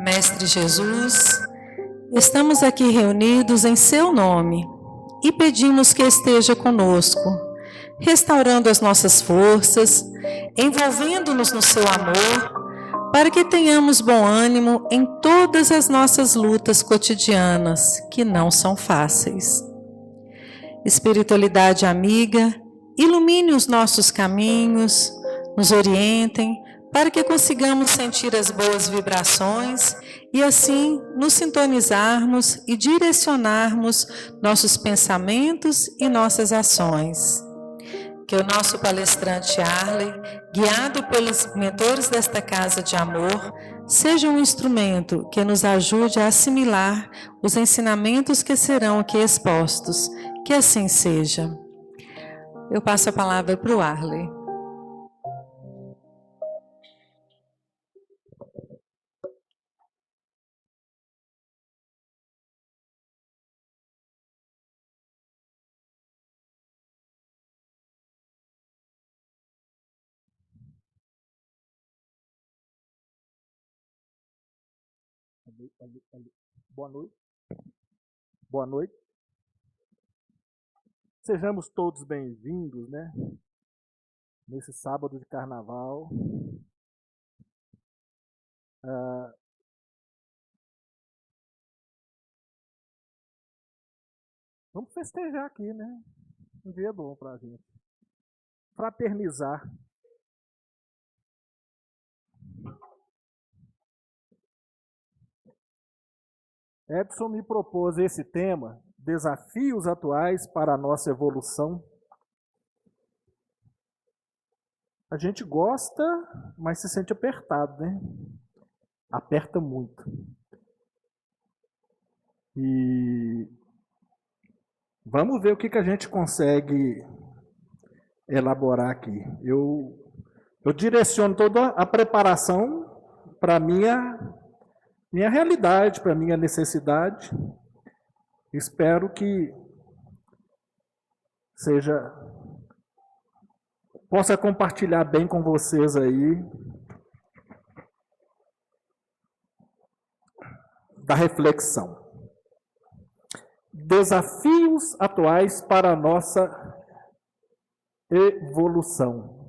Mestre Jesus, estamos aqui reunidos em seu nome e pedimos que esteja conosco, restaurando as nossas forças, envolvendo-nos no seu amor, para que tenhamos bom ânimo em todas as nossas lutas cotidianas, que não são fáceis. Espiritualidade amiga, ilumine os nossos caminhos, nos orientem, para que consigamos sentir as boas vibrações e assim nos sintonizarmos e direcionarmos nossos pensamentos e nossas ações. Que o nosso palestrante Arley, guiado pelos mentores desta casa de amor, seja um instrumento que nos ajude a assimilar os ensinamentos que serão aqui expostos. Que assim seja. Eu passo a palavra para o Arley. Boa noite. Boa noite. Sejamos todos bem-vindos, né? Nesse sábado de carnaval. Vamos festejar aqui, né? Um dia bom pra gente. Fraternizar. Edson me propôs esse tema, desafios atuais para a nossa evolução. A gente gosta, mas se sente apertado, né? Aperta muito. E vamos ver o que a gente consegue elaborar aqui. Eu direciono toda a preparação para a minha realidade, para a minha necessidade. Espero que possa compartilhar bem com vocês aí da reflexão. Desafios atuais para a nossa evolução.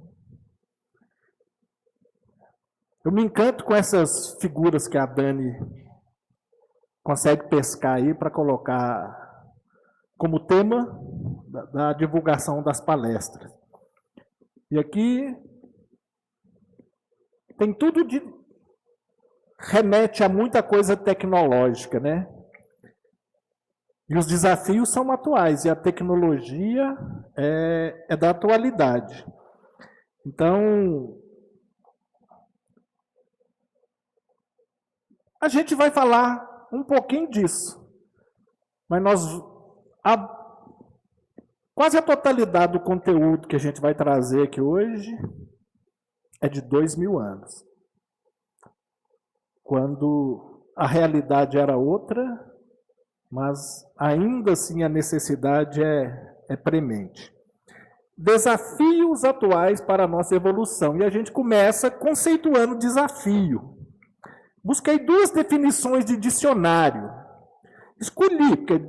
Eu me encanto com essas figuras que a Dani consegue pescar aí para colocar como tema da divulgação das palestras. E aqui tem tudo remete a muita coisa tecnológica, né? E os desafios são atuais, e a tecnologia é da atualidade. Então, a gente vai falar um pouquinho disso, mas quase a totalidade do conteúdo que a gente vai trazer aqui hoje é de 2000 anos, quando a realidade era outra, mas ainda assim a necessidade é premente. Desafios atuais para a nossa evolução. E a gente começa conceituando desafio. Busquei 2 definições de dicionário. Escolhi, porque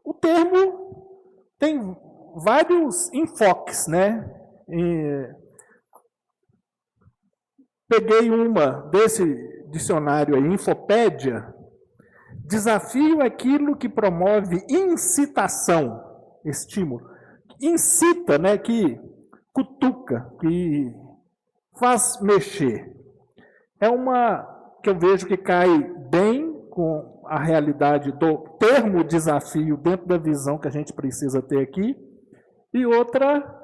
o termo tem vários enfoques, né? Peguei uma desse dicionário aí, Infopédia. Desafio é aquilo que promove incitação, estímulo. Incita, né? Que cutuca, que faz mexer. É uma que eu vejo que cai bem com a realidade do termo desafio dentro da visão que a gente precisa ter aqui. E outra,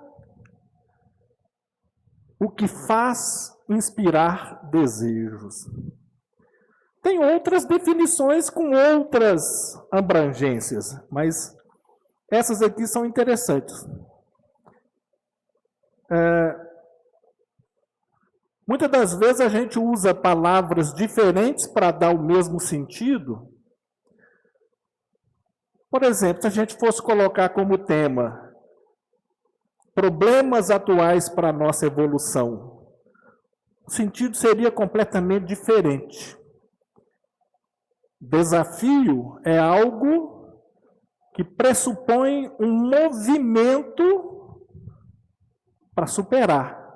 o que faz inspirar desejos. Tem outras definições com outras abrangências, mas essas aqui são interessantes. Muitas das vezes a gente usa palavras diferentes para dar o mesmo sentido. Por exemplo, se a gente fosse colocar como tema problemas atuais para a nossa evolução, o sentido seria completamente diferente. Desafio é algo que pressupõe um movimento para superar.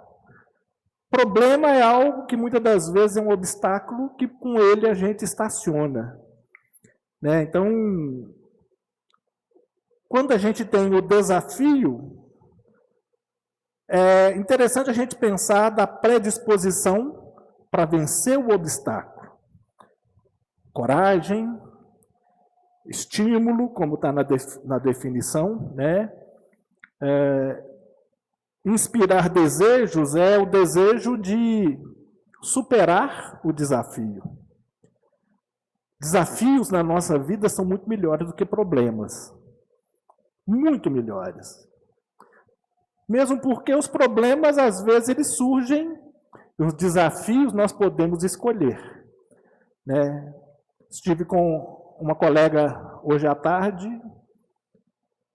Problema é algo que muitas das vezes é um obstáculo que com ele a gente estaciona. Né? Então, quando a gente tem o desafio, é interessante a gente pensar da predisposição para vencer o obstáculo. Coragem, estímulo, como está na definição, né? Inspirar desejos é o desejo de superar o desafio. Desafios na nossa vida são muito melhores do que problemas. Muito melhores. Mesmo porque os problemas, às vezes, eles surgem, os desafios nós podemos escolher. Né? Estive com uma colega hoje à tarde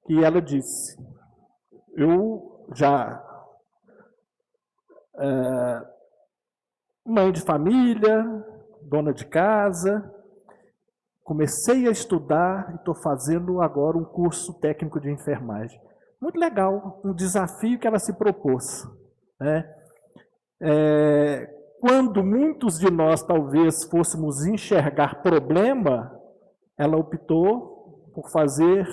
e ela disse, eu já, mãe de família, dona de casa, comecei a estudar e estou fazendo agora um curso técnico de enfermagem. Muito legal, um desafio que ela se propôs. Né? Quando muitos de nós talvez fôssemos enxergar problema, ela optou por fazer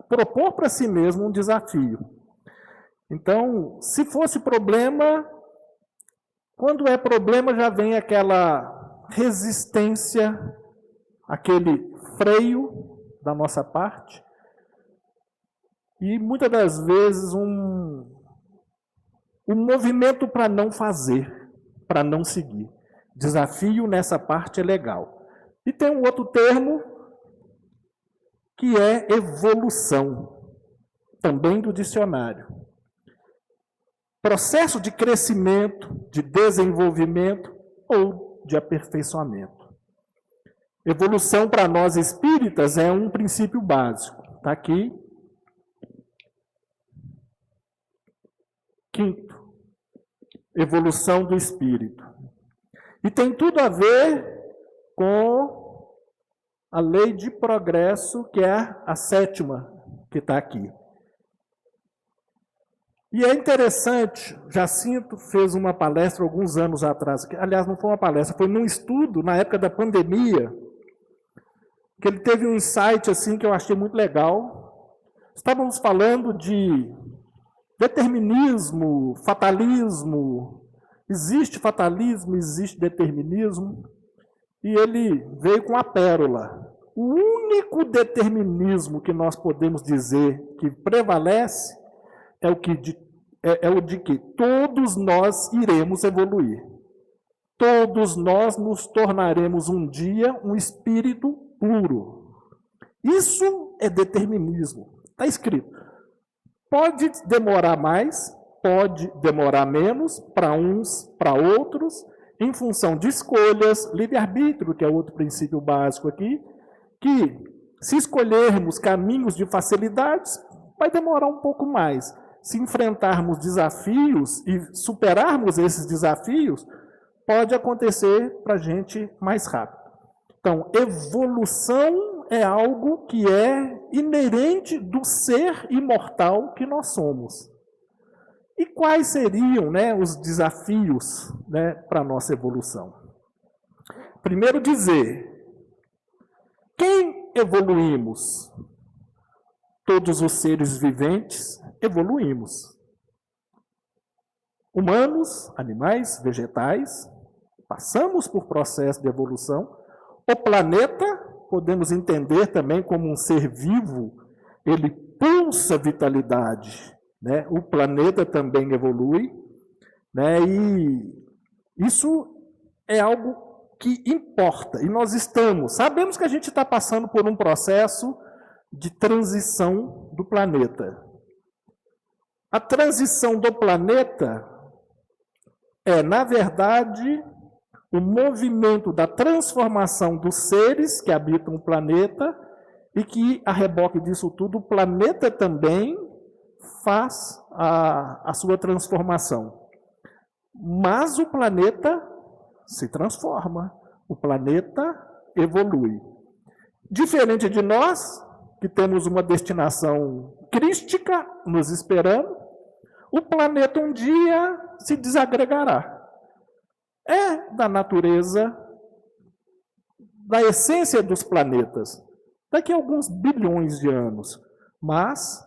propor para si mesma um desafio. Então, se fosse problema, quando é problema já vem aquela resistência, aquele freio da nossa parte, e muitas das vezes um movimento para não fazer, para não seguir. Desafio nessa parte é legal. E tem um outro termo que é evolução, também do dicionário. Processo de crescimento, de desenvolvimento ou de aperfeiçoamento. Evolução para nós espíritas é um princípio básico. Está aqui. Quinto, evolução do espírito. E tem tudo a ver com a lei de progresso, que é a sétima, que está aqui. E é interessante, Jacinto fez uma palestra alguns anos atrás, que, aliás, não foi uma palestra, foi num estudo, na época da pandemia, que ele teve um insight assim, que eu achei muito legal. Estávamos falando de determinismo, fatalismo. Existe fatalismo, existe determinismo. E ele veio com a pérola. O único determinismo que nós podemos dizer que prevalece é o de que todos nós iremos evoluir. Todos nós nos tornaremos um dia um espírito puro. Isso é determinismo. Está escrito. Pode demorar mais, pode demorar menos, para uns, para outros, em função de escolhas, livre-arbítrio, que é outro princípio básico aqui, que se escolhermos caminhos de facilidades, vai demorar um pouco mais. Se enfrentarmos desafios e superarmos esses desafios, pode acontecer para a gente mais rápido. Então, evolução é algo que é inerente do ser imortal que nós somos. E quais seriam, né, os desafios, né, para a nossa evolução? Primeiro dizer, quem evoluímos? Todos os seres viventes evoluímos. Humanos, animais, vegetais, passamos por processo de evolução. O planeta, podemos entender também como um ser vivo, ele pulsa vitalidade. Né? O planeta também evolui. Né? E isso é algo que importa. E nós sabemos que a gente está passando por um processo de transição do planeta. A transição do planeta é, na verdade, o movimento da transformação dos seres que habitam o planeta e que, a reboque disso tudo, o planeta também faz a sua transformação. Mas o planeta se transforma. O planeta evolui. Diferente de nós, que temos uma destinação crística nos esperando, o planeta um dia se desagregará. É da natureza, da essência dos planetas, daqui a alguns bilhões de anos. Mas,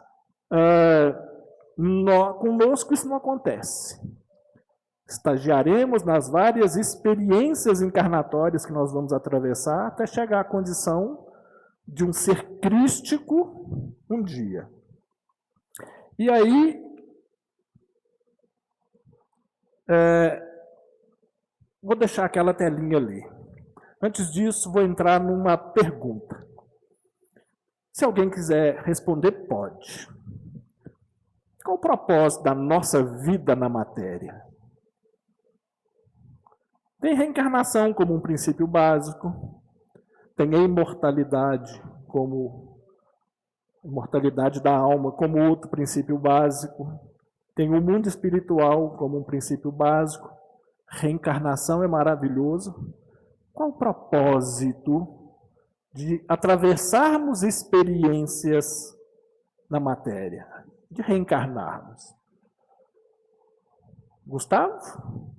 conosco isso não acontece. Estagiaremos nas várias experiências encarnatórias que nós vamos atravessar até chegar à condição de um ser crístico um dia. E aí, vou deixar aquela telinha ali. Antes disso, vou entrar numa pergunta. Se alguém quiser responder, pode. Qual o propósito da nossa vida na matéria? Tem reencarnação como um princípio básico, tem a imortalidade como imortalidade da alma como outro princípio básico, tem o mundo espiritual como um princípio básico, reencarnação é maravilhoso. Qual o propósito de atravessarmos experiências na matéria, de reencarnarmos? Gustavo?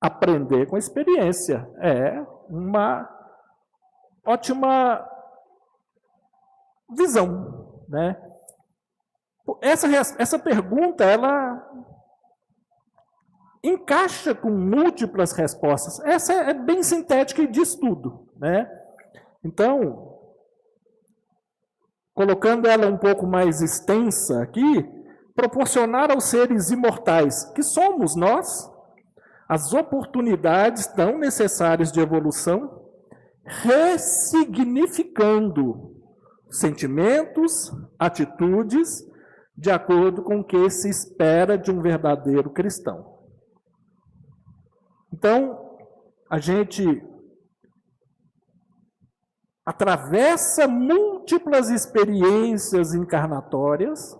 Aprender com a experiência. É uma ótima visão, né? Essa pergunta, ela encaixa com múltiplas respostas. Essa é bem sintética e diz tudo, né? Então, colocando ela um pouco mais extensa aqui, proporcionar aos seres imortais, que somos nós, as oportunidades tão necessárias de evolução, ressignificando sentimentos, atitudes, de acordo com o que se espera de um verdadeiro cristão. Então, a gente atravessa múltiplas experiências encarnatórias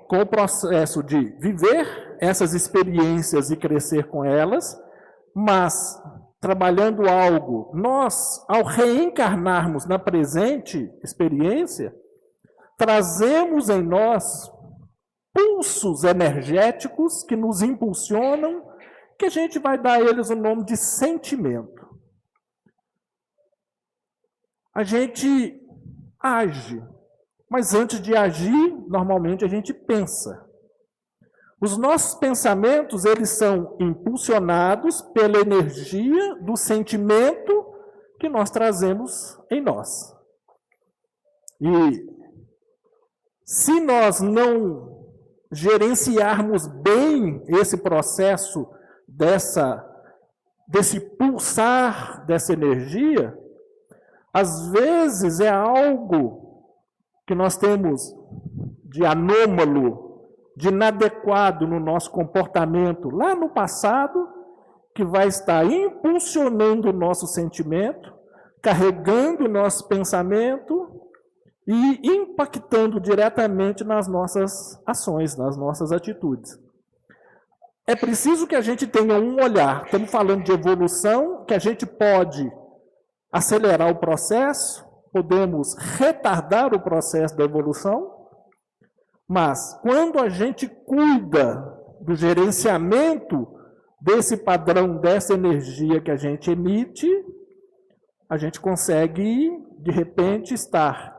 com o processo de viver essas experiências e crescer com elas, mas trabalhando algo, nós, ao reencarnarmos na presente experiência, trazemos em nós pulsos energéticos que nos impulsionam, que a gente vai dar a eles o nome de sentimento. A gente age, mas antes de agir, normalmente a gente pensa. Os nossos pensamentos, eles são impulsionados pela energia do sentimento que nós trazemos em nós. E se nós não gerenciarmos bem esse processo desse pulsar dessa energia, às vezes é algo que nós temos de anômalo, de inadequado no nosso comportamento lá no passado, que vai estar impulsionando o nosso sentimento, carregando o nosso pensamento e impactando diretamente nas nossas ações, nas nossas atitudes. É preciso que a gente tenha um olhar, estamos falando de evolução, que a gente pode acelerar o processo, podemos retardar o processo da evolução, mas quando a gente cuida do gerenciamento desse padrão, dessa energia que a gente emite, a gente consegue, de repente, estar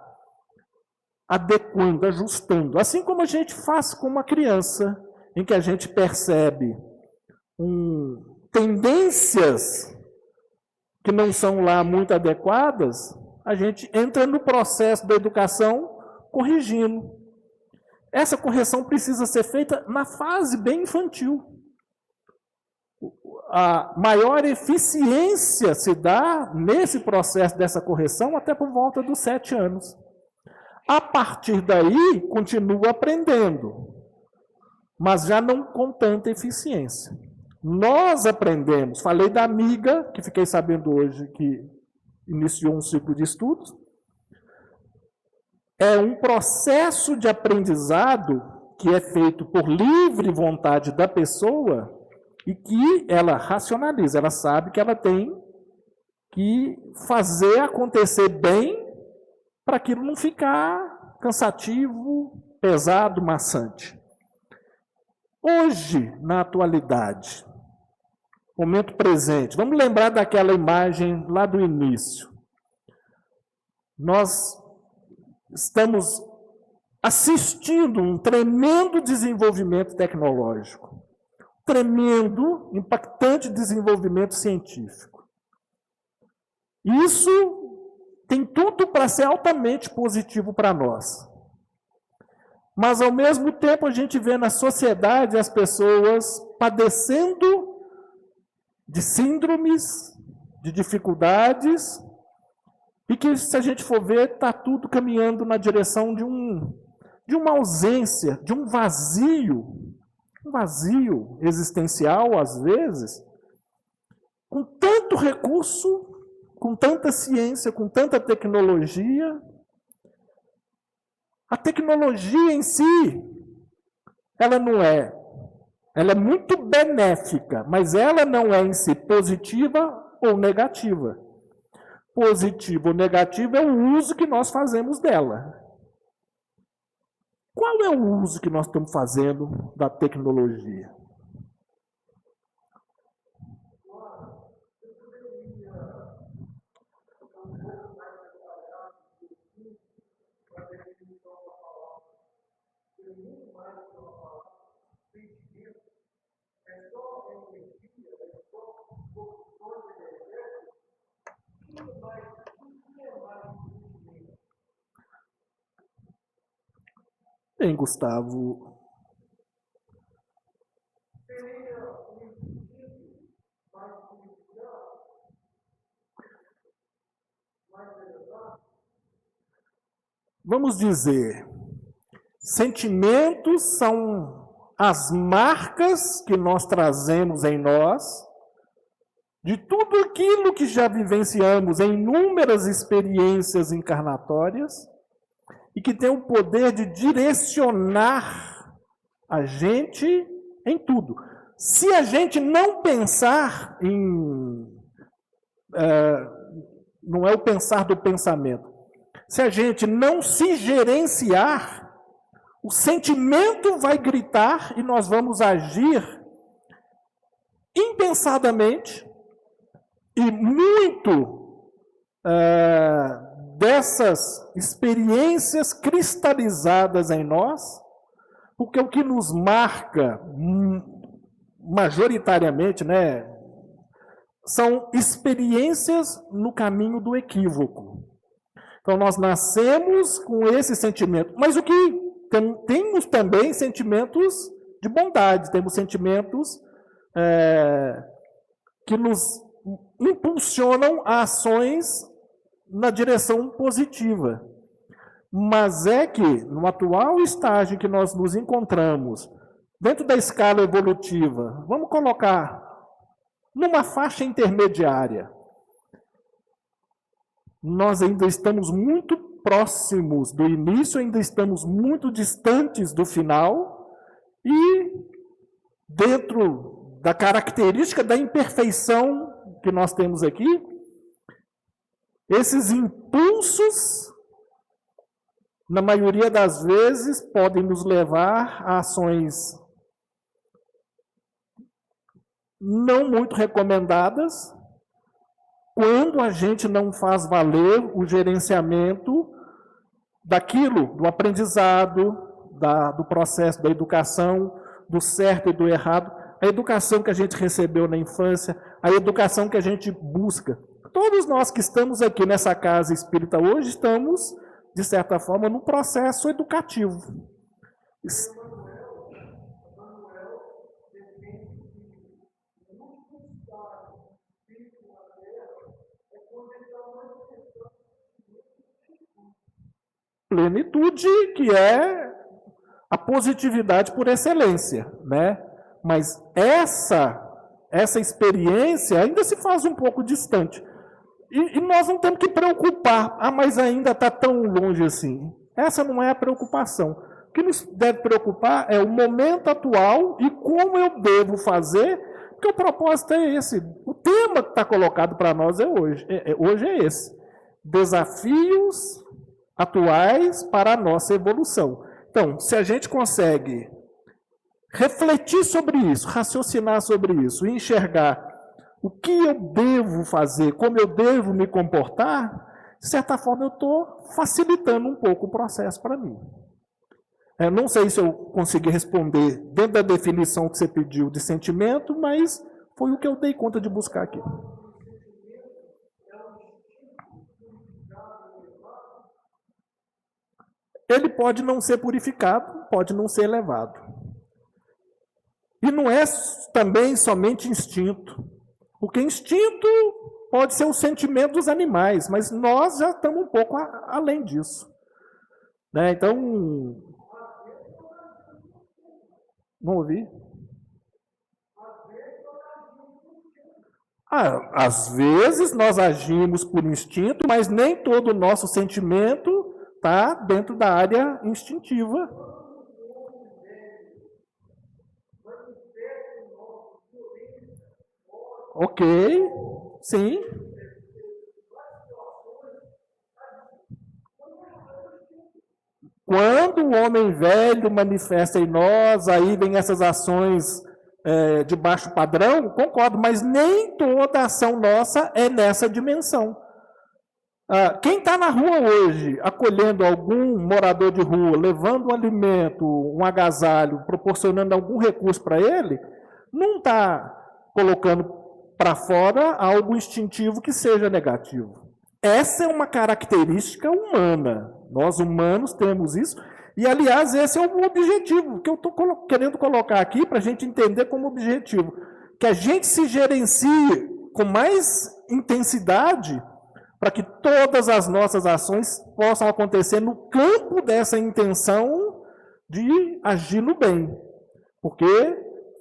adequando, ajustando. Assim como a gente faz com uma criança, em que a gente percebe tendências que não são lá muito adequadas, a gente entra no processo da educação corrigindo. Essa correção precisa ser feita na fase bem infantil. A maior eficiência se dá nesse processo dessa correção até por volta dos 7 anos. A partir daí, continua aprendendo, mas já não com tanta eficiência. Nós aprendemos, falei da amiga, que fiquei sabendo hoje que iniciou um ciclo de estudos, é um processo de aprendizado que é feito por livre vontade da pessoa e que ela racionaliza, ela sabe que ela tem que fazer acontecer bem para aquilo não ficar cansativo, pesado, maçante. Hoje, na atualidade, momento presente, vamos lembrar daquela imagem lá do início. Nós estamos assistindo um tremendo desenvolvimento tecnológico, tremendo, impactante desenvolvimento científico. Isso tem tudo para ser altamente positivo para nós. Mas, ao mesmo tempo, a gente vê na sociedade as pessoas padecendo de síndromes, de dificuldades, e que, se a gente for ver, está tudo caminhando na direção de uma ausência, de um vazio existencial, às vezes, com tanto recurso, com tanta ciência, com tanta tecnologia. A tecnologia em si, ela é muito benéfica, mas ela não é em si positiva ou negativa. Positivo ou negativo é o uso que nós fazemos dela. Qual é o uso que nós estamos fazendo da tecnologia? Bem, Gustavo. Vamos dizer, sentimentos são as marcas que nós trazemos em nós, de tudo aquilo que já vivenciamos em inúmeras experiências encarnatórias, e que tem o poder de direcionar a gente em tudo. Se a gente não pensar em... não é o pensar do pensamento. Se a gente não se gerenciar, o sentimento vai gritar e nós vamos agir impensadamente, e muito dessas experiências cristalizadas em nós, porque o que nos marca majoritariamente, né, são experiências no caminho do equívoco. Então nós nascemos com esse sentimento, mas o que temos também sentimentos de bondade, temos sentimentos que nos impulsionam a ações na direção positiva. Mas é que, no atual estágio que nós nos encontramos, dentro da escala evolutiva, vamos colocar numa faixa intermediária, nós ainda estamos muito próximos do início, ainda estamos muito distantes do final, e dentro da característica da imperfeição que nós temos aqui, esses impulsos, na maioria das vezes, podem nos levar a ações não muito recomendadas, quando a gente não faz valer o gerenciamento daquilo, do aprendizado, do processo da educação, do certo e do errado, a educação que a gente recebeu na infância, a educação que a gente busca. Todos nós que estamos aqui nessa casa espírita hoje, estamos, de certa forma, num processo educativo. Plenitude, que é a positividade por excelência, né? Mas essa experiência ainda se faz um pouco distante. E nós não temos que preocupar, mas ainda está tão longe assim. Essa não é a preocupação. que nos deve preocupar é o momento atual e como eu devo fazer, porque o propósito é esse. O tema que está colocado para nós hoje é esse. Desafios atuais para a nossa evolução. Então, se a gente consegue refletir sobre isso, raciocinar sobre isso, enxergar o que eu devo fazer, como eu devo me comportar, de certa forma eu estou facilitando um pouco o processo para mim. Não sei se eu consegui responder dentro da definição que você pediu de sentimento, mas foi o que eu dei conta de buscar aqui. Ele pode não ser purificado, pode não ser elevado. E não é também somente instinto. Porque instinto pode ser o sentimento dos animais, mas nós já estamos um pouco além disso. Então, não ouvi? Às vezes nós agimos por instinto, mas nem todo o nosso sentimento está dentro da área instintiva. Ok, sim. Quando o homem velho manifesta em nós, aí vem essas ações de baixo padrão, concordo, mas nem toda ação nossa é nessa dimensão. Quem está na rua hoje, acolhendo algum morador de rua, levando um alimento, um agasalho, proporcionando algum recurso para ele, não está colocando para fora algo instintivo que seja negativo. Essa é uma característica humana. Nós humanos temos isso. E, aliás, esse é o objetivo que eu estou querendo colocar aqui para a gente entender como objetivo. Que a gente se gerencie com mais intensidade para que todas as nossas ações possam acontecer no campo dessa intenção de agir no bem. Porque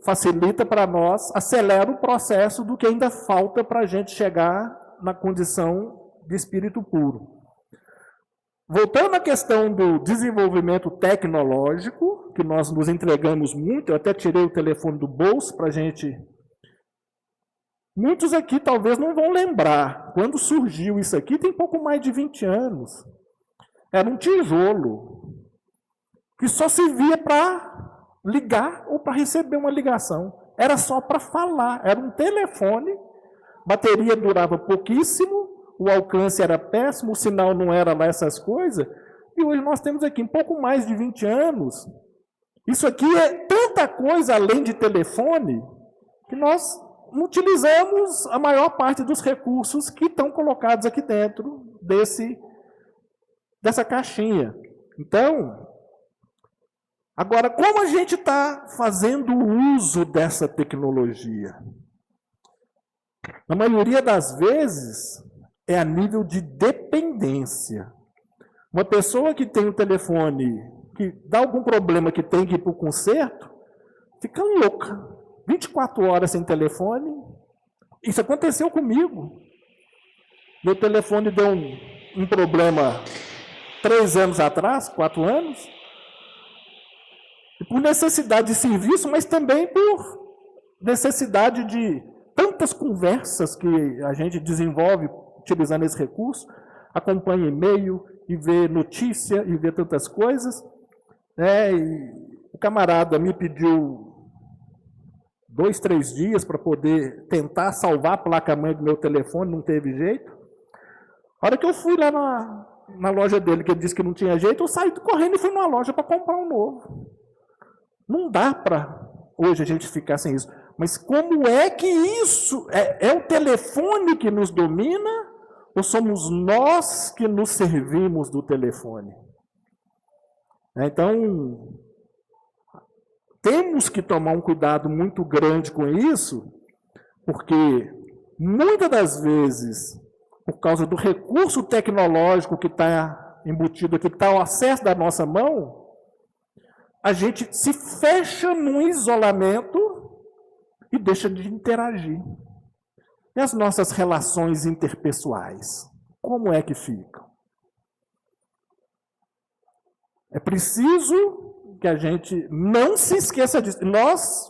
facilita para nós, acelera o processo do que ainda falta para a gente chegar na condição de espírito puro. Voltando à questão do desenvolvimento tecnológico, que nós nos entregamos muito, eu até tirei o telefone do bolso para a gente... Muitos aqui talvez não vão lembrar, quando surgiu isso aqui, tem pouco mais de 20 anos. Era um tijolo, que só servia para ligar ou para receber uma ligação. Era só para falar, era um telefone, bateria durava pouquíssimo, o alcance era péssimo, o sinal não era lá essas coisas, e hoje nós temos aqui, um pouco mais de 20 anos, isso aqui é tanta coisa além de telefone, que nós utilizamos a maior parte dos recursos que estão colocados aqui dentro dessa caixinha. Então, agora, como a gente está fazendo uso dessa tecnologia? Na maioria das vezes, é a nível de dependência. Uma pessoa que tem um telefone, que dá algum problema que tem que ir para o conserto, fica louca. 24 horas sem telefone. Isso aconteceu comigo. Meu telefone deu um problema 3 anos atrás, 4 anos. E por necessidade de serviço, mas também por necessidade de tantas conversas que a gente desenvolve utilizando esse recurso, acompanha e-mail e vê notícia e vê tantas coisas. E o camarada me pediu 2, 3 dias para poder tentar salvar a placa-mãe do meu telefone, não teve jeito. A hora que eu fui lá na loja dele, que ele disse que não tinha jeito, eu saí correndo e fui numa loja para comprar um novo. Não dá para hoje a gente ficar sem isso. Mas como é que isso é o telefone que nos domina ou somos nós que nos servimos do telefone? Então, temos que tomar um cuidado muito grande com isso, porque muitas das vezes, por causa do recurso tecnológico que está embutido aqui, que está ao acesso da nossa mão, a gente se fecha num isolamento e deixa de interagir. E as nossas relações interpessoais, como é que ficam? É preciso que a gente não se esqueça disso. Nós,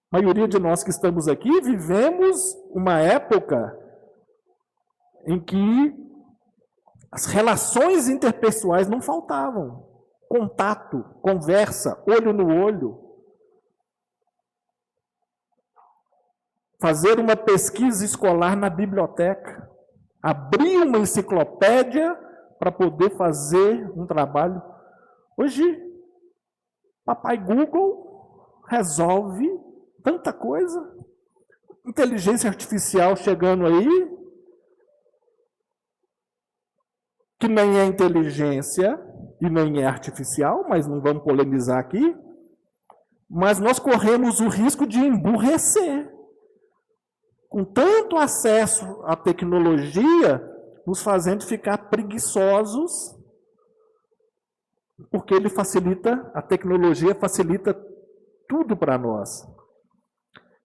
a maioria de nós que estamos aqui, vivemos uma época em que as relações interpessoais não faltavam. Contato, conversa, olho no olho. Fazer uma pesquisa escolar na biblioteca. Abrir uma enciclopédia para poder fazer um trabalho. Hoje, papai Google resolve tanta coisa. Inteligência artificial chegando aí, que nem é inteligência e nem é artificial, mas não vamos polemizar aqui. Mas nós corremos o risco de emburrecer. Com tanto acesso à tecnologia, nos fazendo ficar preguiçosos, porque ele facilita, a tecnologia facilita tudo para nós.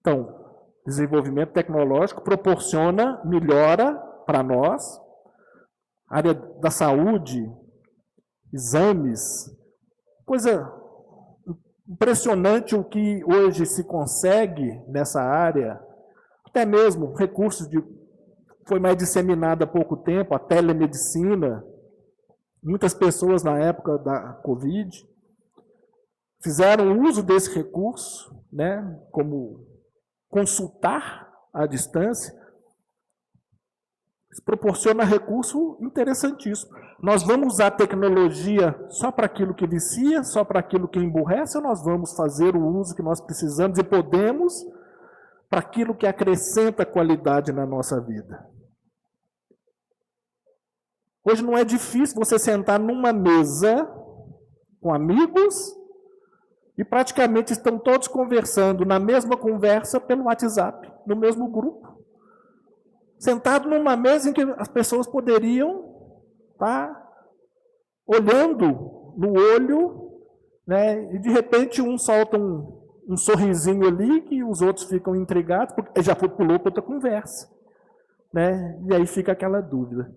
Então, desenvolvimento tecnológico proporciona melhora para nós. A área da saúde, exames, coisa impressionante o que hoje se consegue nessa área. Até mesmo recursos foi mais disseminado há pouco tempo, a telemedicina. Muitas pessoas na época da Covid fizeram uso desse recurso, né, como consultar à distância. Isso proporciona recurso interessantíssimo. Nós vamos usar a tecnologia só para aquilo que vicia, só para aquilo que emburrece, ou nós vamos fazer o uso que nós precisamos e podemos para aquilo que acrescenta qualidade na nossa vida. Hoje não é difícil você sentar numa mesa com amigos e praticamente estão todos conversando na mesma conversa pelo WhatsApp, no mesmo grupo. Sentado numa mesa em que as pessoas poderiam estar olhando no olho, né, e de repente um solta um sorrisinho ali que os outros ficam intrigados, porque já pulou para outra conversa, né? E aí fica aquela dúvida.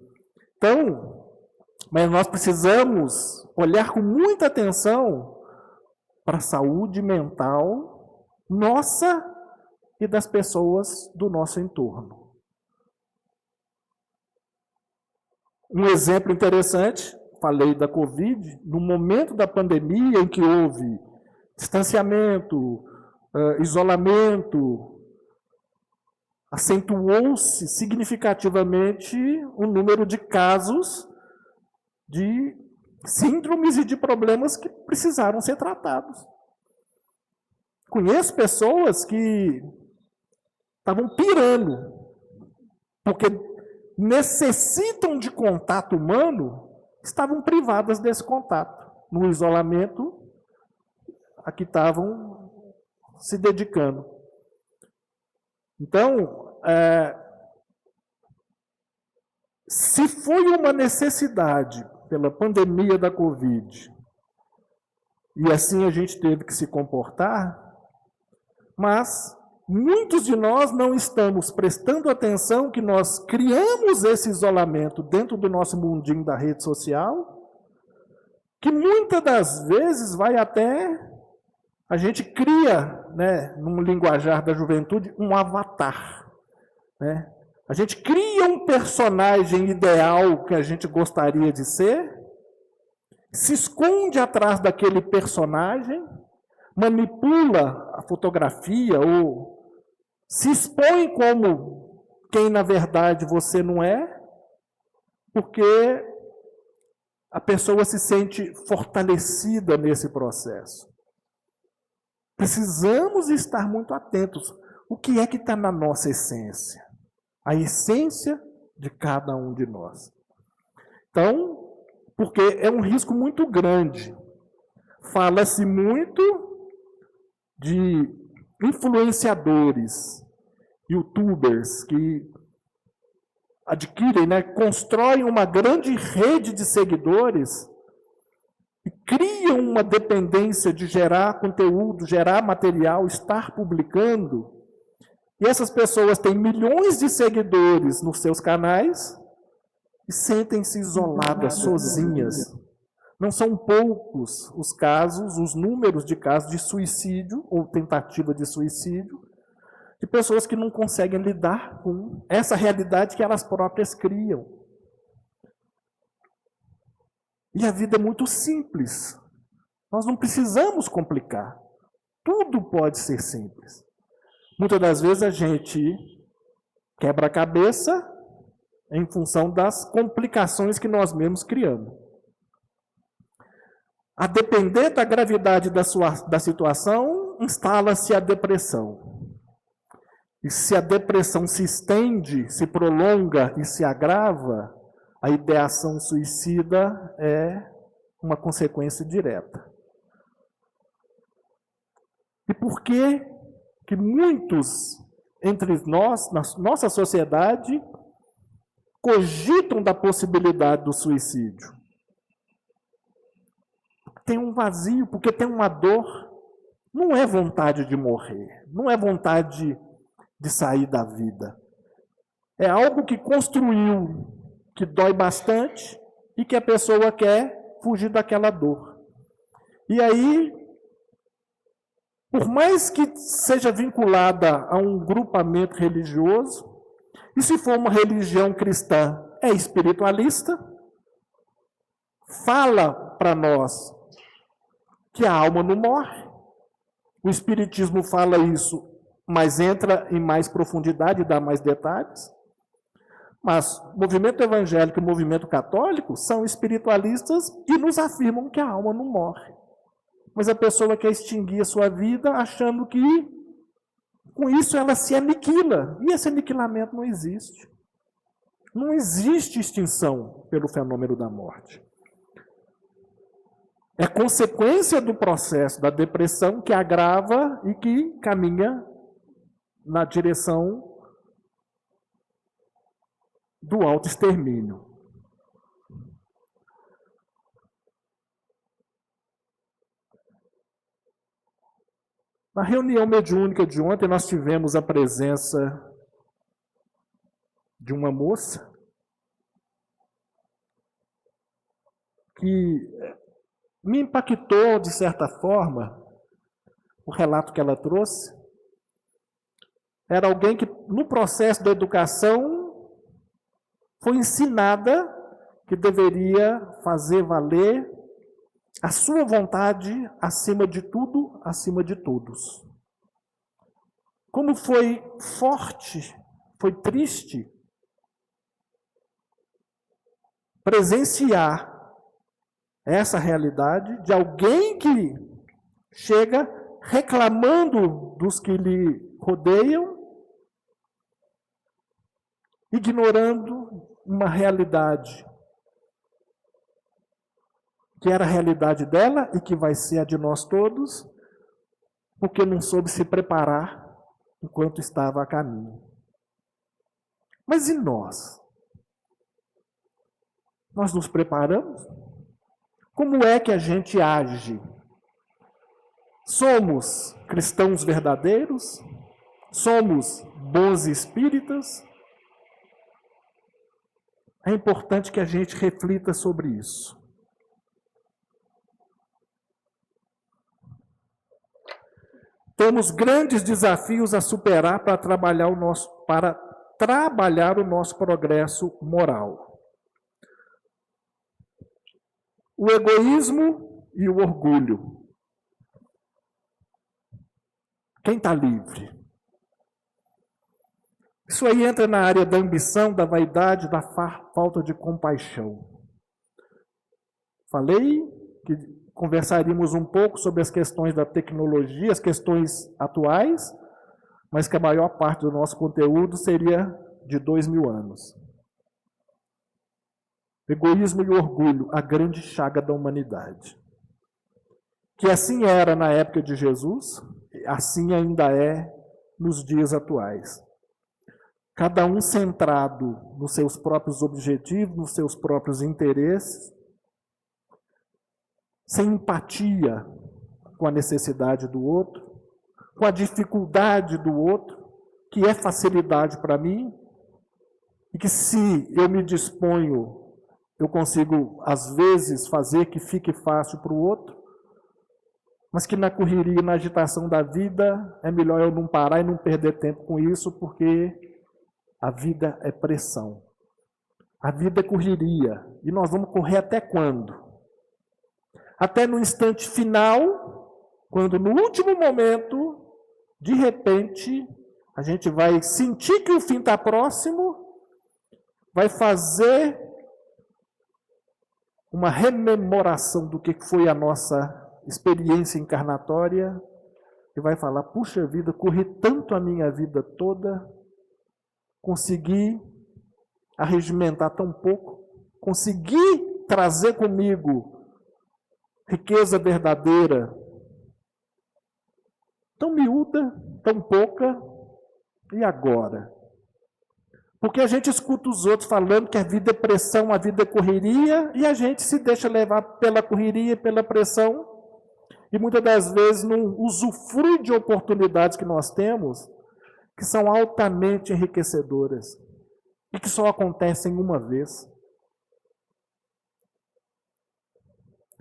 Então, mas nós precisamos olhar com muita atenção para a saúde mental nossa e das pessoas do nosso entorno. Um exemplo interessante, falei da Covid, no momento da pandemia em que houve distanciamento, isolamento, acentuou-se significativamente o número de casos de síndromes e de problemas que precisaram ser tratados. Conheço pessoas que estavam pirando, porque necessitam de contato humano, estavam privadas desse contato. No isolamento, a que estavam se dedicando. Então, se foi uma necessidade pela pandemia da Covid, e assim a gente teve que se comportar, mas muitos de nós não estamos prestando atenção que nós criamos esse isolamento dentro do nosso mundinho da rede social, que muitas das vezes vai até... A gente cria, né, num linguajar da juventude, um avatar. Né? A gente cria um personagem ideal que a gente gostaria de ser, se esconde atrás daquele personagem, manipula a fotografia ou se expõe como quem na verdade você não é, porque a pessoa se sente fortalecida nesse processo. Precisamos estar muito atentos. O que é que está na nossa essência? A essência de cada um de nós. Então, porque é um risco muito grande. Fala-se muito de influenciadores, youtubers, que adquirem, né, constroem uma grande rede de seguidores e criam uma dependência de gerar conteúdo, gerar material, estar publicando. E essas pessoas têm milhões de seguidores nos seus canais e sentem-se isoladas, sozinhas. Não são poucos os casos, os números de casos de suicídio ou tentativa de suicídio, de pessoas que não conseguem lidar com essa realidade que elas próprias criam. E a vida é muito simples. Nós não precisamos complicar. Tudo pode ser simples. Muitas das vezes a gente quebra a cabeça em função das complicações que nós mesmos criamos. A depender da gravidade da situação, instala-se a depressão. E se a depressão se estende, se prolonga e se agrava, a ideação suicida é uma consequência direta. E por que que muitos entre nós, na nossa sociedade, cogitam da possibilidade do suicídio? Tem um vazio, porque tem uma dor. Não é vontade de morrer, não é vontade de sair da vida. É algo que construiu, que dói bastante e que a pessoa quer fugir daquela dor. E aí, por mais que seja vinculada a um grupamento religioso, e se for uma religião cristã, é espiritualista, fala para nós que a alma não morre. O Espiritismo fala isso, mas entra em mais profundidade e dá mais detalhes. Mas o movimento evangélico e o movimento católico são espiritualistas e nos afirmam que a alma não morre. Mas a pessoa quer extinguir a sua vida achando que com isso ela se aniquila. E esse aniquilamento não existe. Não existe extinção pelo fenômeno da morte. É consequência do processo da depressão que agrava e que caminha na direção do autoextermínio. Na reunião mediúnica de ontem, nós tivemos a presença de uma moça que me impactou, de certa forma, o relato que ela trouxe. Era alguém que, no processo da educação, foi ensinada que deveria fazer valer a sua vontade acima de tudo, acima de todos. Como foi forte, foi triste presenciar essa realidade de alguém que chega reclamando dos que lhe rodeiam, ignorando uma realidade que era a realidade dela e que vai ser a de nós todos, porque não soube se preparar enquanto estava a caminho. Mas e nós? Nós nos preparamos? Como é que a gente age? Somos cristãos verdadeiros? Somos bons espíritas? É importante que a gente reflita sobre isso. Temos grandes desafios a superar para trabalhar o nosso progresso moral. O egoísmo e o orgulho. Quem está livre? Isso aí entra na área da ambição, da vaidade, da falta de compaixão. Falei que conversaríamos um pouco sobre as questões da tecnologia, as questões atuais, mas que a maior parte do nosso conteúdo seria de 2000 anos. Egoísmo e orgulho, a grande chaga da humanidade. Que assim era na época de Jesus, assim ainda é nos dias atuais. Cada um centrado nos seus próprios objetivos, nos seus próprios interesses, sem empatia com a necessidade do outro, com a dificuldade do outro, que é facilidade para mim, e que se eu me disponho eu consigo, às vezes, fazer que fique fácil para o outro, mas que na correria, na agitação da vida, é melhor eu não parar e não perder tempo com isso, porque a vida é pressão. A vida é correria. E nós vamos correr até quando? Até no instante final, quando no último momento, de repente, a gente vai sentir que o fim está próximo, vai fazer uma rememoração do que foi a nossa experiência encarnatória e vai falar, puxa vida, corri tanto a minha vida toda, consegui arregimentar tão pouco, consegui trazer comigo riqueza verdadeira, tão miúda, tão pouca, e agora? Porque a gente escuta os outros falando que a vida é pressão, a vida é correria, e a gente se deixa levar pela correria, pela pressão, e muitas das vezes não usufrui de oportunidades que nós temos, que são altamente enriquecedoras, e que só acontecem uma vez.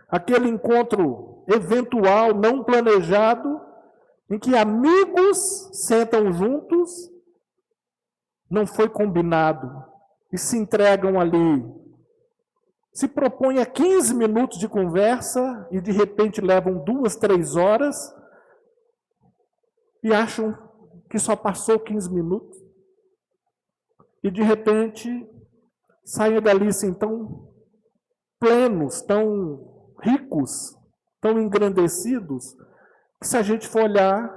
Aquele encontro eventual, não planejado, em que amigos sentam juntos, não foi combinado, e se entregam ali. Se propõem a 15 minutos de conversa, e de repente levam 2, 3 horas, e acham que só passou 15 minutos. E de repente, saem dali assim tão plenos, tão ricos, tão engrandecidos, que se a gente for olhar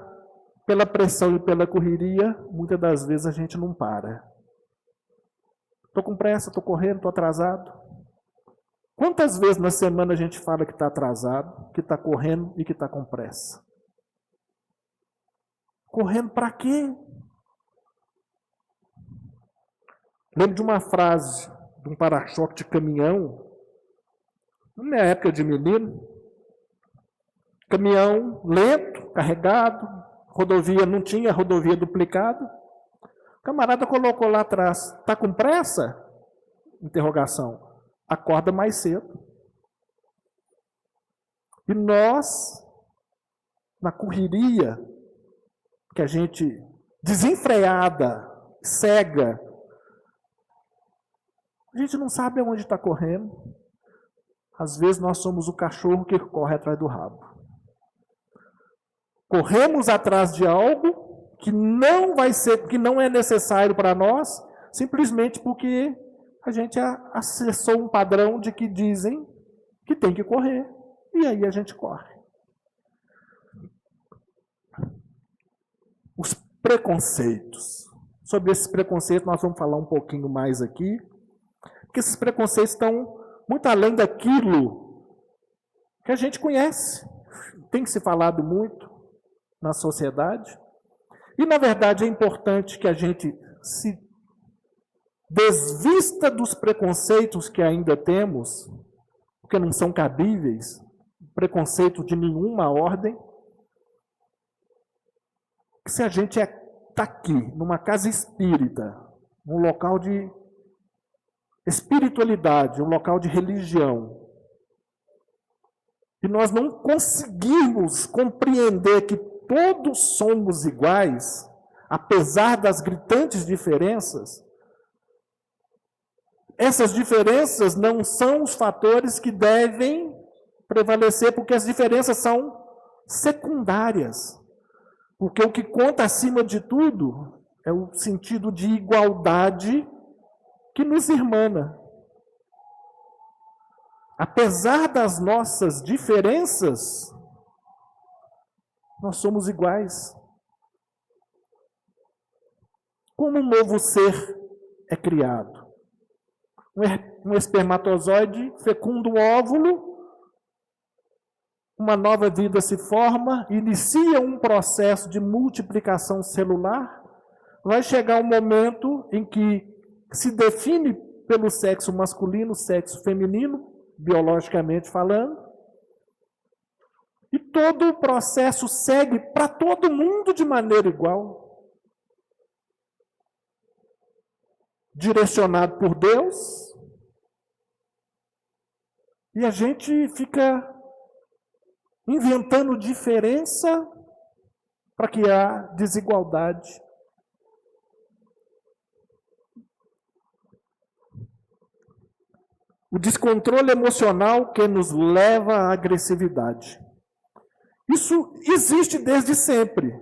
pela pressão e pela correria, muitas das vezes a gente não para. Estou com pressa, estou correndo, estou atrasado. Quantas vezes na semana a gente fala que está atrasado, que está correndo e que está com pressa? Correndo para quê? Lembro de uma frase de um para-choque de caminhão, na minha época de menino, caminhão lento, carregado, rodovia não tinha rodovia duplicada. O camarada colocou lá atrás, está com pressa? Interrogação. Acorda mais cedo. E nós, na correria, que a gente, desenfreada, cega, a gente não sabe aonde está correndo. Às vezes nós somos o cachorro que corre atrás do rabo. Corremos atrás de algo que não vai ser, que não é necessário para nós, simplesmente porque a gente acessou um padrão de que dizem que tem que correr. E aí a gente corre. Os preconceitos. Sobre esses preconceitos nós vamos falar um pouquinho mais aqui, porque esses preconceitos estão muito além daquilo que a gente conhece. Tem se falado muito na sociedade. E, na verdade, é importante que a gente se desvista dos preconceitos que ainda temos, porque não são cabíveis, preconceito de nenhuma ordem. Se a gente está aqui, numa casa espírita, num local de espiritualidade, um local de religião, e nós não conseguirmos compreender que todos somos iguais, apesar das gritantes diferenças, essas diferenças não são os fatores que devem prevalecer, porque as diferenças são secundárias. Porque o que conta acima de tudo é o sentido de igualdade que nos irmana. Apesar das nossas diferenças, nós somos iguais. Como um novo ser é criado? Um espermatozoide fecunda um óvulo, uma nova vida se forma, inicia um processo de multiplicação celular, vai chegar um momento em que se define pelo sexo masculino, sexo feminino, biologicamente falando, e todo o processo segue para todo mundo de maneira igual. Direcionado por Deus, E a gente fica inventando diferença para criar desigualdade. O descontrole emocional que nos leva à agressividade. Isso existe desde sempre.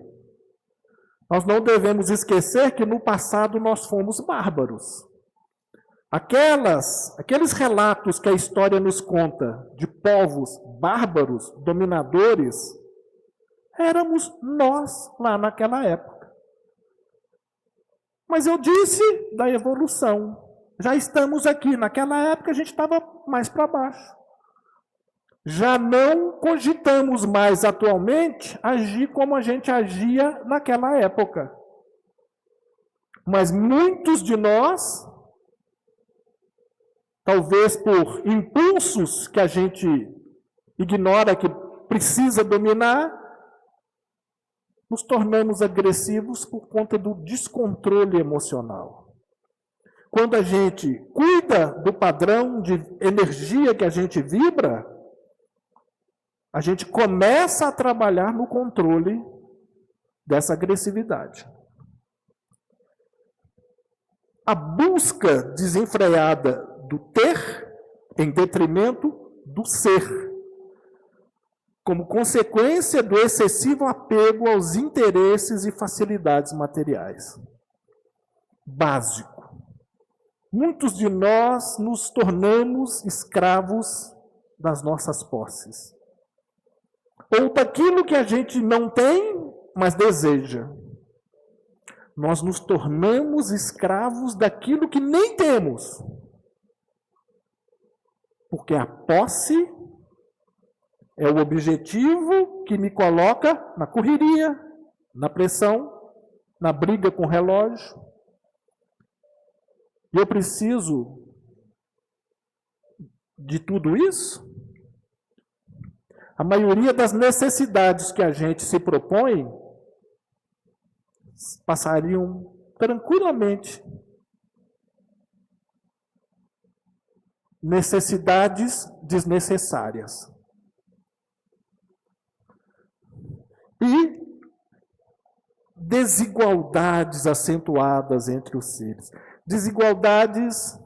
Nós não devemos esquecer que no passado nós fomos bárbaros. Aqueles relatos que a história nos conta de povos bárbaros, dominadores, éramos nós lá naquela época. Mas eu disse da evolução. Já estamos aqui. Naquela época a gente estava mais para baixo. Já não cogitamos mais atualmente agir como a gente agia naquela época. Mas muitos de nós, talvez por impulsos que a gente ignora que precisa dominar, nos tornamos agressivos por conta do descontrole emocional. Quando a gente cuida do padrão de energia que a gente vibra, a gente começa a trabalhar no controle dessa agressividade. A busca desenfreada do ter em detrimento do ser, como consequência do excessivo apego aos interesses e facilidades materiais. Básico. Muitos de nós nos tornamos escravos das nossas posses. Ou daquilo que a gente não tem, mas deseja. Nós nos tornamos escravos daquilo que nem temos. Porque a posse é o objetivo que me coloca na correria, na pressão, na briga com o relógio. E eu preciso de tudo isso? A maioria das necessidades que a gente se propõe passariam tranquilamente. Necessidades desnecessárias. E desigualdades acentuadas entre os seres. Desigualdades,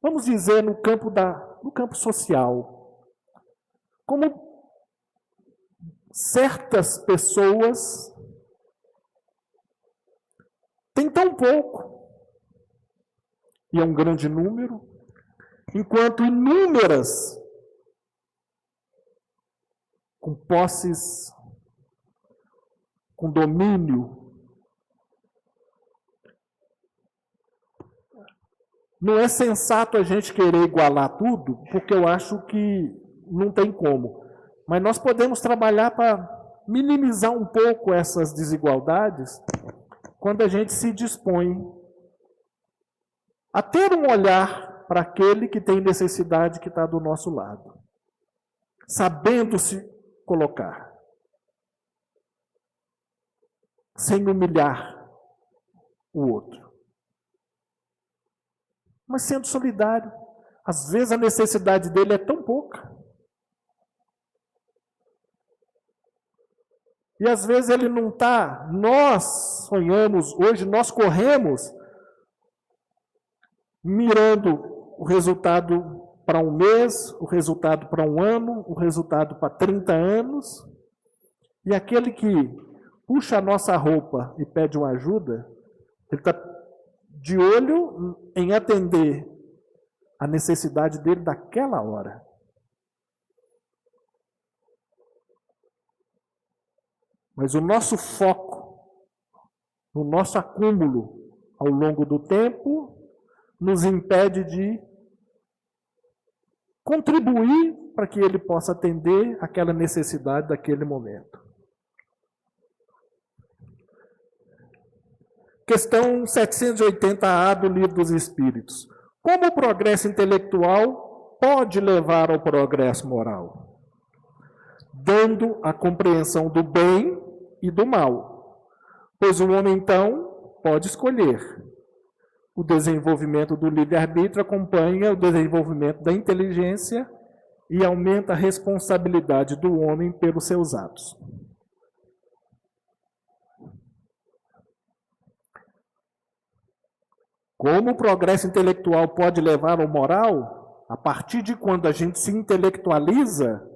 vamos dizer, no campo social. Como certas pessoas têm tão pouco, e é um grande número, enquanto inúmeras, com posses, com domínio. Não é sensato a gente querer igualar tudo, porque eu acho que não tem como. Mas nós podemos trabalhar para minimizar um pouco essas desigualdades quando a gente se dispõe a ter um olhar para aquele que tem necessidade que está do nosso lado, sabendo se colocar, sem humilhar o outro, mas sendo solidário. Às vezes a necessidade dele é tão pouca. E às vezes ele não está. Nós sonhamos, hoje nós corremos mirando o resultado para um mês, o resultado para um ano, o resultado para 30 anos. E aquele que puxa a nossa roupa e pede uma ajuda, ele está de olho em atender a necessidade dele daquela hora. Mas o nosso foco, o nosso acúmulo ao longo do tempo, nos impede de contribuir para que ele possa atender aquela necessidade daquele momento. Questão 780A do Livro dos Espíritos. Como o progresso intelectual pode levar ao progresso moral? Dando a compreensão do bem e do mal. Pois o homem, então, pode escolher. O desenvolvimento do livre-arbítrio acompanha o desenvolvimento da inteligência e aumenta a responsabilidade do homem pelos seus atos. Como o progresso intelectual pode levar ao moral? A partir de quando a gente se intelectualiza,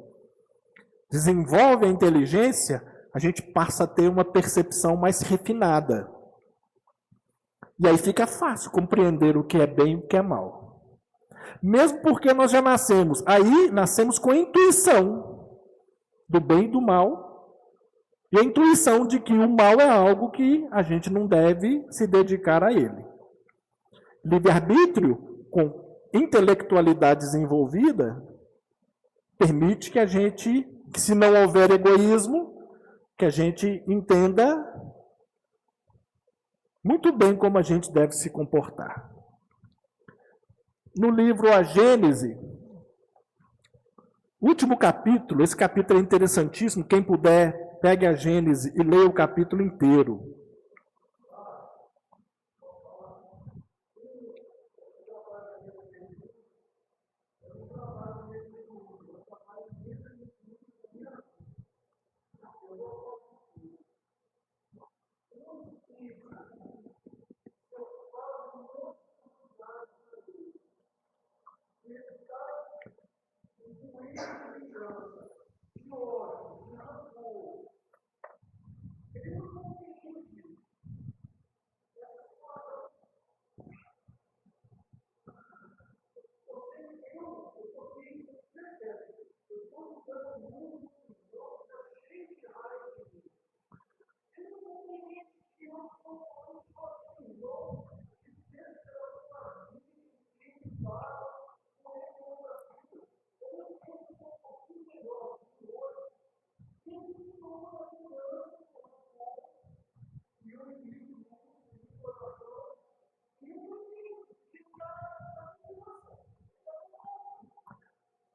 desenvolve a inteligência, a gente passa a ter uma percepção mais refinada. E aí fica fácil compreender o que é bem e o que é mal. Mesmo porque nós já nascemos. Aí nascemos com a intuição do bem e do mal. E a intuição de que o mal é algo que a gente não deve se dedicar a ele. Livre-arbítrio, com intelectualidade desenvolvida, permite que a gente, que se não houver egoísmo, que a gente entenda muito bem como a gente deve se comportar. No livro A Gênese, último capítulo, esse capítulo é interessantíssimo, quem puder, pegue a Gênese e leia o capítulo inteiro.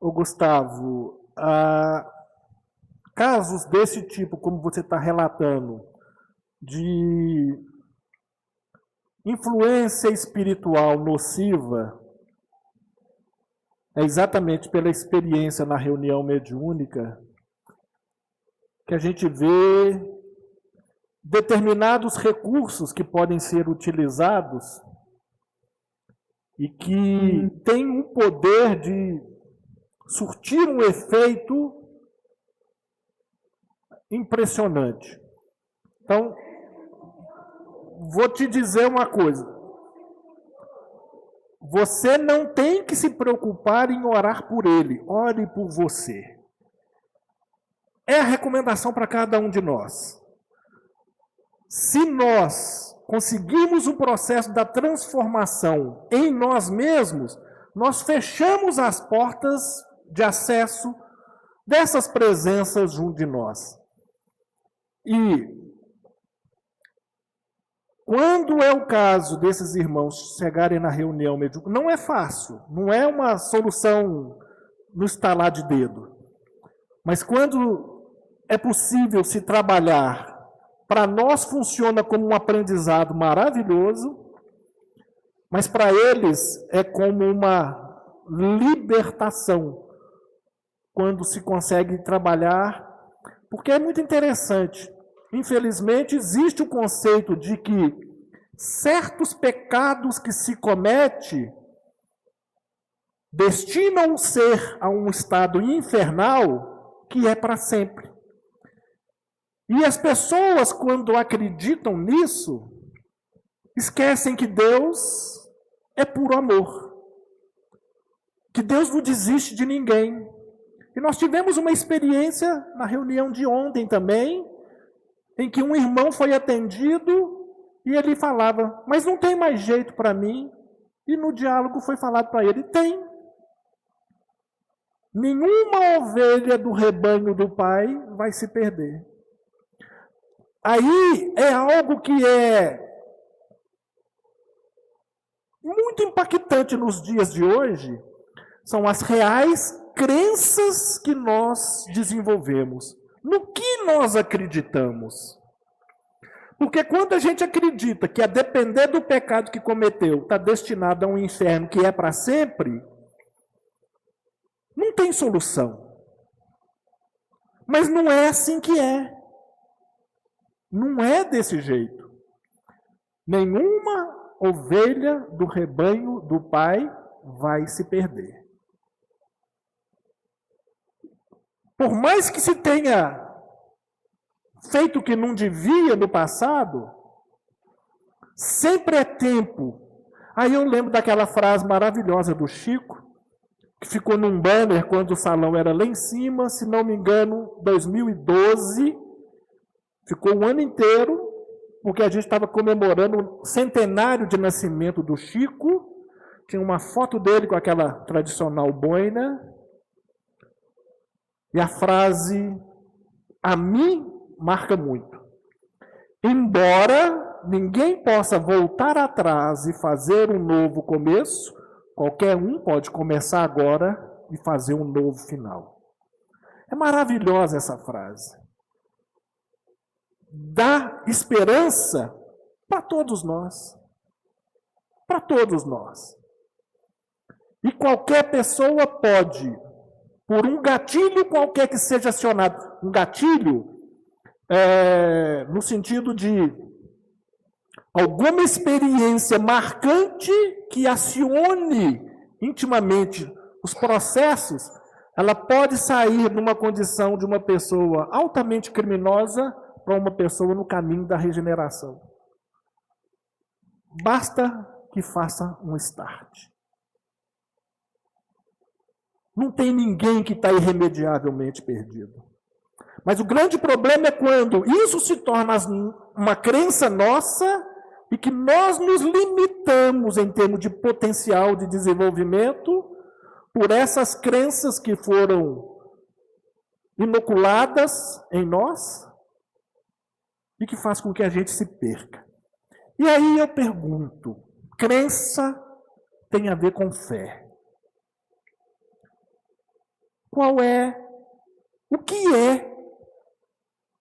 Ô Gustavo, casos desse tipo, como você está relatando, de influência espiritual nociva, é exatamente pela experiência na reunião mediúnica que a gente vê determinados recursos que podem ser utilizados e que têm um poder de surtir um efeito impressionante. Então, vou te dizer uma coisa. Você não tem que se preocupar em orar por ele. Ore por você. É a recomendação para cada um de nós. Se nós conseguirmos o processo da transformação em nós mesmos, nós fechamos as portas de acesso dessas presenças junto de nós. E quando é o caso desses irmãos chegarem na reunião mediúnica, não é fácil, não é uma solução no estalar de dedo. Mas quando é possível se trabalhar, para nós funciona como um aprendizado maravilhoso, mas para eles é como uma libertação, quando se consegue trabalhar, porque é muito interessante. Infelizmente, existe o conceito de que certos pecados que se comete destinam o ser a um estado infernal que é para sempre. E as pessoas, quando acreditam nisso, esquecem que Deus é puro amor. Que Deus não desiste de ninguém. E nós tivemos uma experiência na reunião de ontem também, em que um irmão foi atendido e ele falava, mas não tem mais jeito para mim. E no diálogo foi falado para ele, tem. Nenhuma ovelha do rebanho do Pai vai se perder. Aí é algo que é muito impactante nos dias de hoje, são as reais crenças que nós desenvolvemos. No que nós acreditamos? Porque quando a gente acredita que a depender do pecado que cometeu, está destinado a um inferno que é para sempre, não não tem solução. Mas não é assim que é. Não é desse jeito. Nenhuma ovelha do rebanho do Pai vai se perder. Por mais que se tenha feito o que não devia no passado, sempre é tempo. Aí eu lembro daquela frase maravilhosa do Chico, que ficou num banner quando o salão era lá em cima, se não me engano, 2012, ficou um ano inteiro, porque a gente estava comemorando o centenário de nascimento do Chico, tinha uma foto dele com aquela tradicional boina, e a frase, a mim, marca muito. Embora ninguém possa voltar atrás e fazer um novo começo, qualquer um pode começar agora e fazer um novo final. É maravilhosa essa frase. Dá esperança para todos nós. Para todos nós. E qualquer pessoa pode, por um gatilho qualquer que seja acionado, um gatilho no sentido de alguma experiência marcante que acione intimamente os processos, ela pode sair numa condição de uma pessoa altamente criminosa para uma pessoa no caminho da regeneração. Basta que faça um start. Não tem ninguém que está irremediavelmente perdido. Mas o grande problema é quando isso se torna uma crença nossa e que nós nos limitamos em termos de potencial de desenvolvimento por essas crenças que foram inoculadas em nós e que faz com que a gente se perca. E aí eu pergunto, crença tem a ver com fé. O que é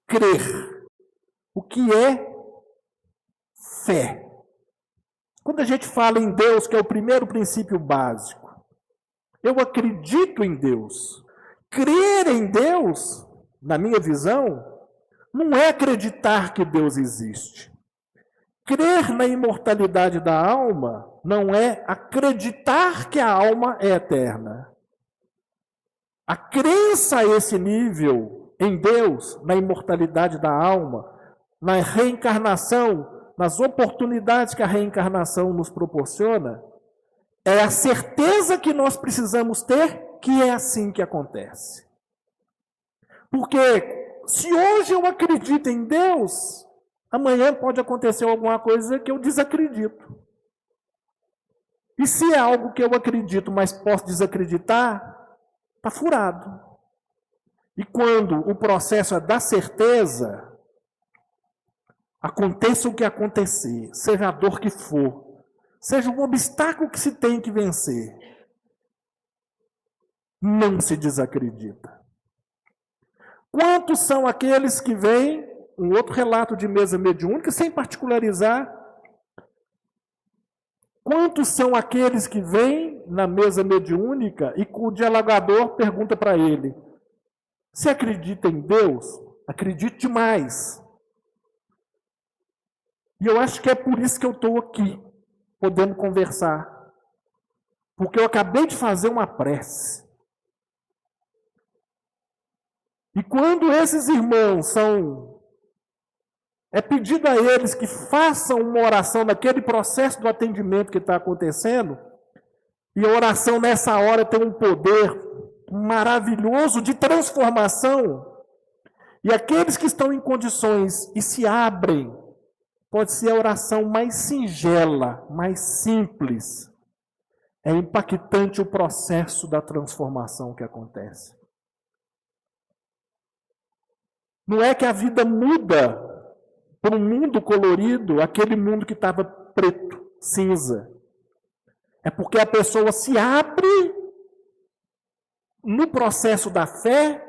crer? O que é fé? Quando a gente fala em Deus, que é o primeiro princípio básico, eu acredito em Deus. Crer em Deus, na minha visão, não é acreditar que Deus existe. Crer na imortalidade da alma não é acreditar que a alma é eterna. A crença a esse nível em Deus, na imortalidade da alma, na reencarnação, nas oportunidades que a reencarnação nos proporciona, é a certeza que nós precisamos ter que é assim que acontece. Porque se hoje eu acredito em Deus, amanhã pode acontecer alguma coisa que eu desacredito. E se é algo que eu acredito, mas posso desacreditar, está furado. E quando o processo é da certeza, aconteça o que acontecer, seja a dor que for, seja um obstáculo que se tem que vencer, não se desacredita. Quantos são aqueles que vêm, um outro relato de mesa mediúnica, sem particularizar, quantos são aqueles que vêm na mesa mediúnica e o dialogador pergunta para ele, você acredita em Deus? Acredite demais. E eu acho que é por isso que eu estou aqui, podendo conversar. Porque eu acabei de fazer uma prece. E quando esses irmãos é pedido a eles que façam uma oração naquele processo do atendimento que está acontecendo, e a oração nessa hora tem um poder maravilhoso de transformação, e aqueles que estão em condições e se abrem, pode ser a oração mais singela, mais simples. É impactante o processo da transformação que acontece. Não é que a vida muda para um mundo colorido, aquele mundo que estava preto, cinza. É porque a pessoa se abre no processo da fé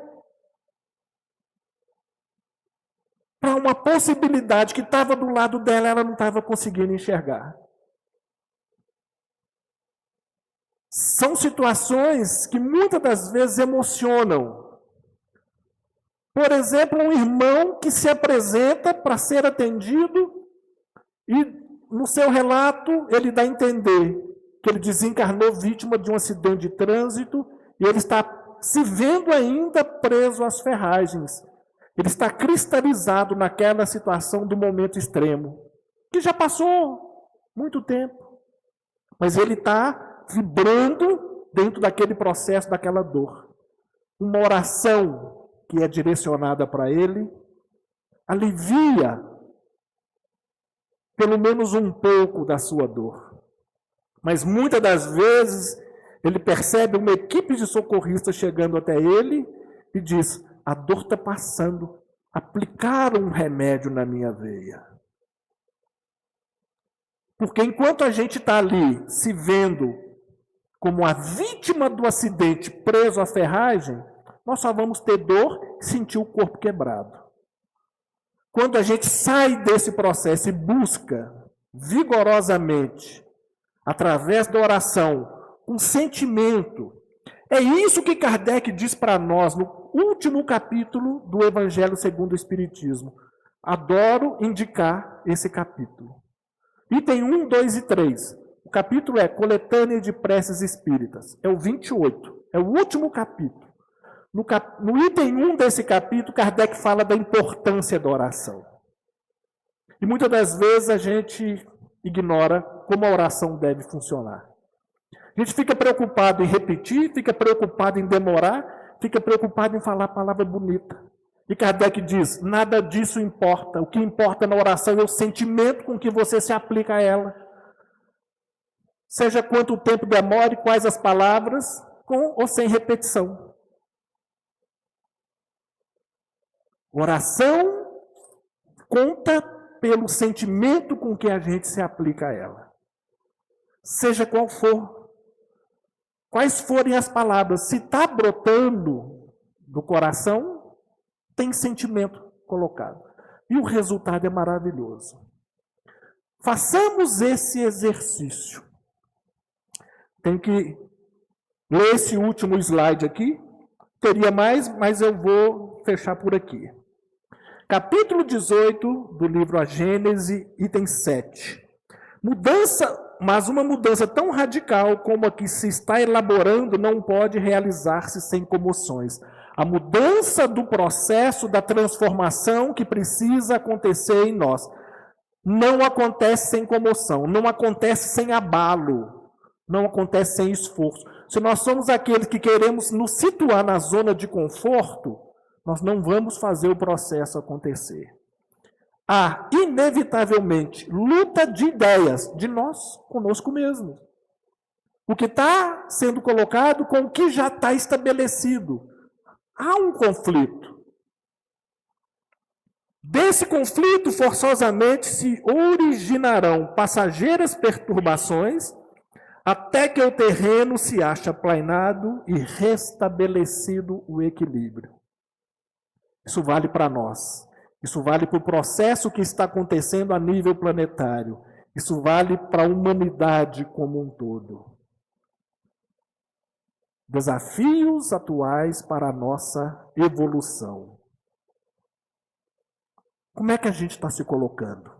para uma possibilidade que estava do lado dela, ela não estava conseguindo enxergar. São situações que muitas das vezes emocionam. Por exemplo, um irmão que se apresenta para ser atendido e no seu relato ele dá a entender que ele desencarnou vítima de um acidente de trânsito e ele está se vendo ainda preso às ferragens. Ele está cristalizado naquela situação do momento extremo, que já passou muito tempo, mas ele está vibrando dentro daquele processo, daquela dor. Uma oração que é direcionada para ele alivia pelo menos um pouco da sua dor. Mas muitas das vezes ele percebe uma equipe de socorristas chegando até ele e diz: a dor está passando, aplicaram um remédio na minha veia. Porque enquanto a gente está ali se vendo como a vítima do acidente preso à ferragem, nós só vamos ter dor e sentir o corpo quebrado. Quando a gente sai desse processo e busca vigorosamente, através da oração, um sentimento, é isso que Kardec diz para nós no último capítulo do Evangelho segundo o Espiritismo. Adoro indicar esse capítulo. Item 1, 2 e 3. O capítulo é Coletânea de Preces Espíritas. É o 28. É o último capítulo. No item 1 desse capítulo, Kardec fala da importância da oração. E muitas das vezes a gente ignora como a oração deve funcionar. A gente fica preocupado em repetir, fica preocupado em demorar, fica preocupado em falar a palavra bonita. E Kardec diz, nada disso importa. O que importa na oração é o sentimento com que você se aplica a ela. Seja quanto tempo demore, quais as palavras, com ou sem repetição. Oração conta pelo sentimento com que a gente se aplica a ela. Seja qual for. Quais forem as palavras, se está brotando do coração, tem sentimento colocado. E o resultado é maravilhoso. Façamos esse exercício. Tem que ler esse último slide aqui. Teria mais, mas eu vou fechar por aqui. Capítulo 18 do livro A Gênese, item 7. Mas uma mudança tão radical como a que se está elaborando não pode realizar-se sem comoções. A mudança do processo da transformação que precisa acontecer em nós não acontece sem comoção, não acontece sem abalo, não acontece sem esforço. Se nós somos aqueles que queremos nos situar na zona de conforto, nós não vamos fazer o processo acontecer. Há, inevitavelmente, luta de ideias de nós conosco mesmos. O que está sendo colocado com o que já está estabelecido. Há um conflito. Desse conflito, forçosamente, se originarão passageiras perturbações, até que o terreno se ache aplanado e restabelecido o equilíbrio. Isso vale para nós. Isso vale para o processo que está acontecendo a nível planetário. Isso vale para a humanidade como um todo. Desafios atuais para a nossa evolução. Como é que a gente está se colocando?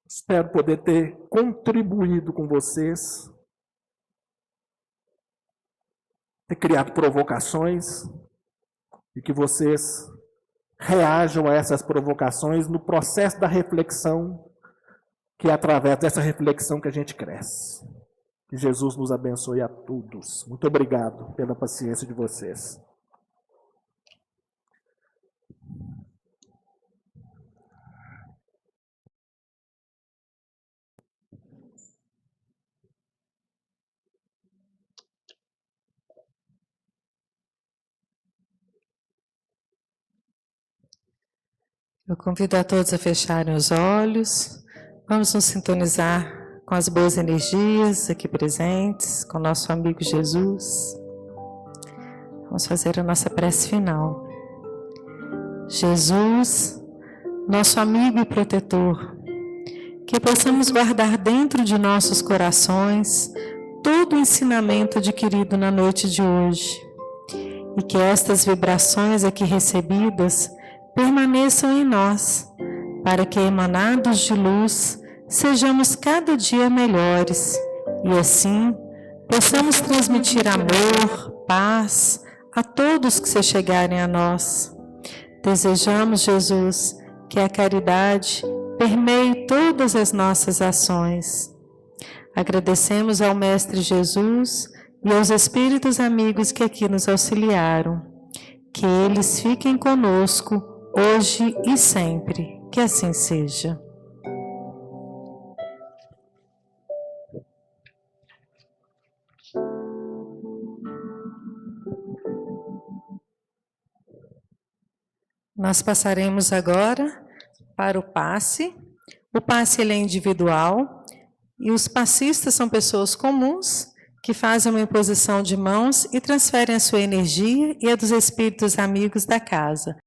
Espero poder ter contribuído com vocês, ter criado provocações, e que vocês reajam a essas provocações no processo da reflexão, que é através dessa reflexão que a gente cresce. Que Jesus nos abençoe a todos. Muito obrigado pela paciência de vocês. Eu convido a todos a fecharem os olhos. Vamos nos sintonizar com as boas energias aqui presentes, com nosso amigo Jesus. Vamos fazer a nossa prece final. Jesus, nosso amigo e protetor, que possamos guardar dentro de nossos corações todo o ensinamento adquirido na noite de hoje, e que estas vibrações aqui recebidas permaneçam em nós, para que, emanados de luz, sejamos cada dia melhores, e assim possamos transmitir amor, paz a todos que se chegarem a nós. Desejamos, Jesus, que a caridade permeie todas as nossas ações. Agradecemos ao Mestre Jesus e aos espíritos amigos que aqui nos auxiliaram. Que eles fiquem conosco hoje e sempre. Que assim seja. Nós passaremos agora para o passe. O passe ele é individual e os passistas são pessoas comuns que fazem uma imposição de mãos e transferem a sua energia e a dos espíritos amigos da casa.